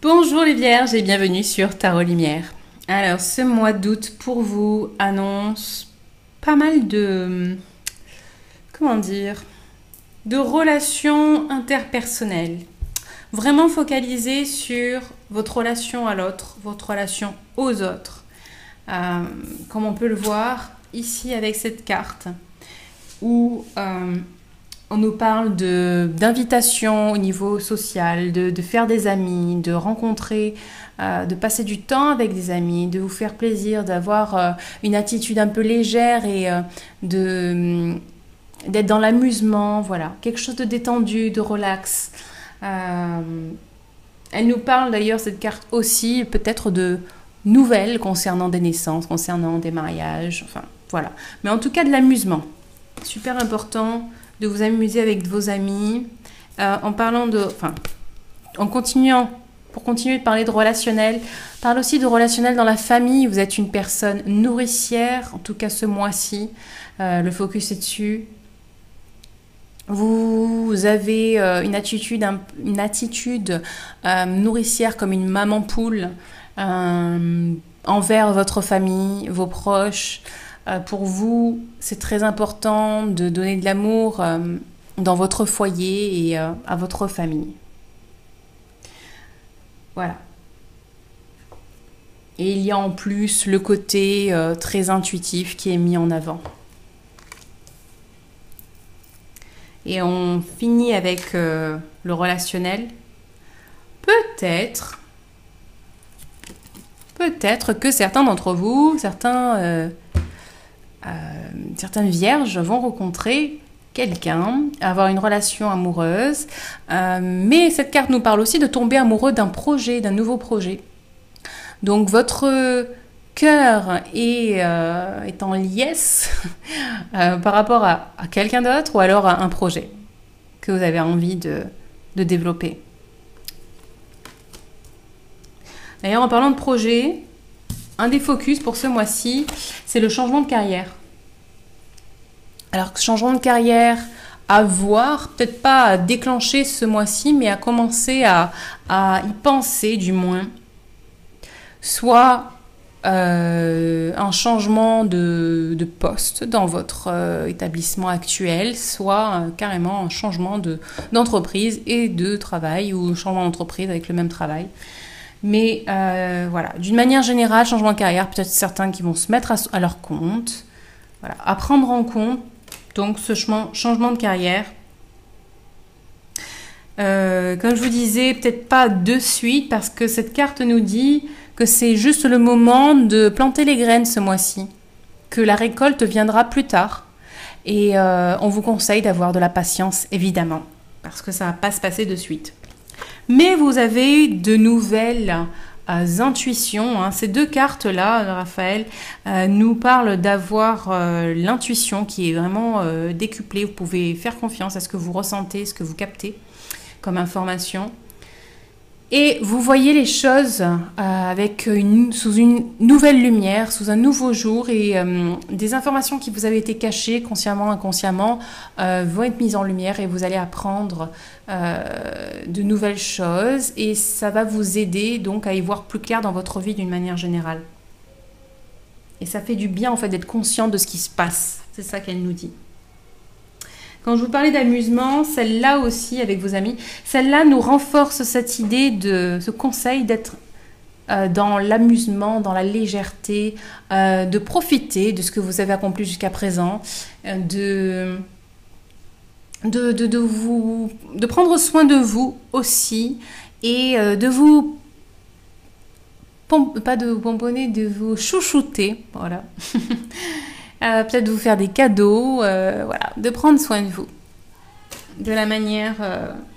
Bonjour les Vierges et bienvenue sur Tarot Lumière. Alors ce mois d'août pour vous annonce pas mal de, comment dire, de relations interpersonnelles. Vraiment focalisées sur votre relation à l'autre, votre relation aux autres. Comme on peut le voir ici avec cette carte où on nous parle d'invitation au niveau social, de faire des amis, de rencontrer, de passer du temps avec des amis, de vous faire plaisir, d'avoir une attitude un peu légère et d'être dans l'amusement, voilà, quelque chose de détendu, de relax. Elle nous parle d'ailleurs, cette carte aussi, peut-être de nouvelles concernant des naissances, concernant des mariages, enfin voilà. Mais en tout cas de l'amusement. Super important de vous amuser avec vos amis, en parlant de, enfin, en continuant, pour continuer de parler de relationnel, parle aussi de relationnel dans la famille. Vous êtes une personne nourricière, en tout cas ce mois-ci, le focus est dessus. Vous avez une attitude nourricière comme une maman poule envers votre famille, vos proches. Pour vous, c'est très important de donner de l'amour dans votre foyer et à votre famille. Voilà. Et il y a en plus le côté très intuitif qui est mis en avant. Et on finit avec le relationnel. Peut-être que certains d'entre vous, certaines vierges vont rencontrer quelqu'un, avoir une relation amoureuse. Mais cette carte nous parle aussi de tomber amoureux d'un projet, d'un nouveau projet. Donc votre cœur est en liesse par rapport à quelqu'un d'autre ou alors à un projet que vous avez envie de développer. D'ailleurs, en parlant de projet, un des focus pour ce mois-ci, c'est le changement de carrière. Alors, changement de carrière à voir, peut-être pas à déclencher ce mois-ci, mais à commencer à y penser du moins. Soit un changement de poste dans votre établissement actuel, soit carrément un changement d'entreprise et de travail, ou un changement d'entreprise avec le même travail. Mais voilà, d'une manière générale, changement de carrière, peut-être certains qui vont se mettre à leur compte, voilà, à prendre en compte donc ce changement de carrière. Comme je vous disais, peut-être pas de suite, parce que cette carte nous dit que c'est juste le moment de planter les graines ce mois-ci, que la récolte viendra plus tard. Et on vous conseille d'avoir de la patience, évidemment, parce que ça ne va pas se passer de suite. Mais vous avez de nouvelles intuitions. Hein. Ces deux cartes-là, Raphaël, nous parlent d'avoir l'intuition qui est vraiment décuplée. Vous pouvez faire confiance à ce que vous ressentez, ce que vous captez comme information. Et vous voyez les choses sous une nouvelle lumière, sous un nouveau jour, et des informations qui vous avaient été cachées consciemment, inconsciemment, vont être mises en lumière et vous allez apprendre de nouvelles choses et ça va vous aider donc à y voir plus clair dans votre vie d'une manière générale. Et ça fait du bien en fait d'être conscient de ce qui se passe, c'est ça qu'elle nous dit. Quand je vous parlais d'amusement, celle-là aussi avec vos amis, celle-là nous renforce cette idée de ce conseil d'être dans l'amusement, dans la légèreté, de profiter de ce que vous avez accompli jusqu'à présent, de prendre soin de vous aussi et de vous, pas de vous pomponner, de vous chouchouter, voilà. Peut-être vous faire des cadeaux, voilà, de prendre soin de vous de la manière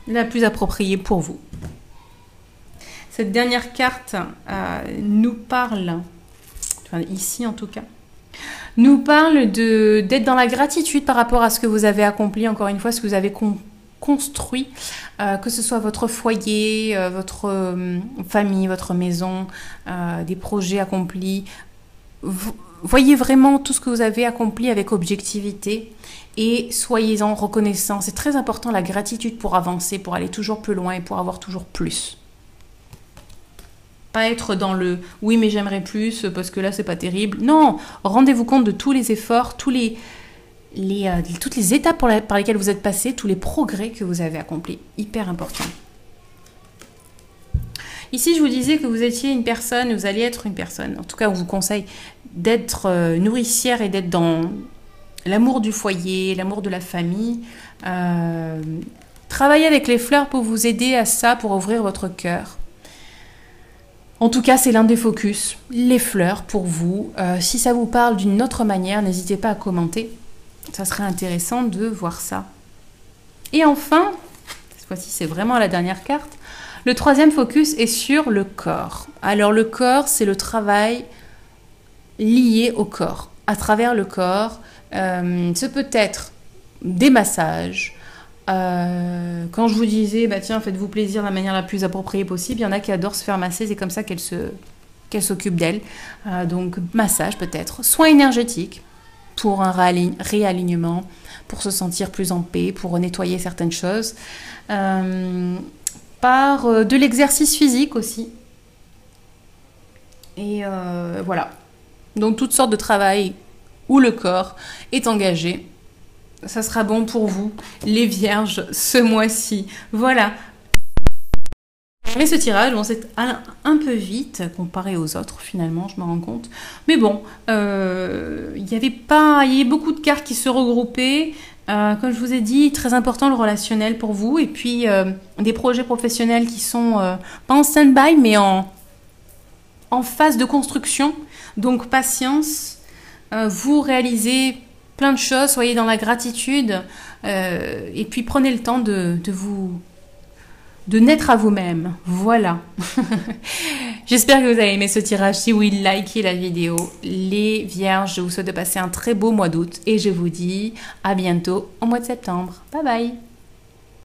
la plus appropriée pour vous. Cette dernière carte nous parle, enfin, ici en tout cas, nous parle d'être dans la gratitude par rapport à ce que vous avez accompli, encore une fois, ce que vous avez construit, que ce soit votre foyer, votre famille, votre maison, des projets accomplis. Voyez vraiment tout ce que vous avez accompli avec objectivité et soyez-en reconnaissants. C'est très important la gratitude pour avancer, pour aller toujours plus loin et pour avoir toujours plus. Pas être dans le oui mais j'aimerais plus parce que là c'est pas terrible. Non, rendez-vous compte de tous les efforts, toutes les étapes par lesquelles vous êtes passé, tous les progrès que vous avez accomplis. Hyper important. Ici je vous disais que vous étiez une personne, vous alliez être une personne. En tout cas on vous conseille d'être nourricière et d'être dans l'amour du foyer, l'amour de la famille. Travaillez avec les fleurs pour vous aider à ça, pour ouvrir votre cœur. En tout cas, c'est l'un des focus, les fleurs pour vous. Si ça vous parle d'une autre manière, n'hésitez pas à commenter. Ça serait intéressant de voir ça. Et enfin, cette fois-ci, c'est vraiment la dernière carte. Le troisième focus est sur le corps. Alors, le corps, c'est le travail lié au corps. À travers le corps, ce peut être des massages. Quand je vous disais, bah tiens, faites-vous plaisir de la manière la plus appropriée possible, il y en a qui adorent se faire masser, c'est comme ça qu'elle s'occupe d'elle. Donc, massage peut-être, soins énergétiques pour un réalignement, pour se sentir plus en paix, pour nettoyer certaines choses. Par de l'exercice physique aussi. Et voilà. Donc, toutes sortes de travail où le corps est engagé. Ça sera bon pour vous, les vierges, ce mois-ci. Voilà. Mais ce tirage, bon, c'est un peu vite comparé aux autres, finalement, je me rends compte. Mais bon, il y avait beaucoup de cartes qui se regroupaient. Comme je vous ai dit, très important le relationnel pour vous. Et puis, des projets professionnels qui sont pas en stand-by, mais en phase de construction. Donc, patience. Vous réalisez plein de choses, soyez dans la gratitude et puis prenez le temps de naître à vous-même. Voilà. J'espère que vous avez aimé ce tirage. Si oui, likez la vidéo. Les vierges, je vous souhaite de passer un très beau mois d'août et je vous dis à bientôt au mois de septembre. Bye bye.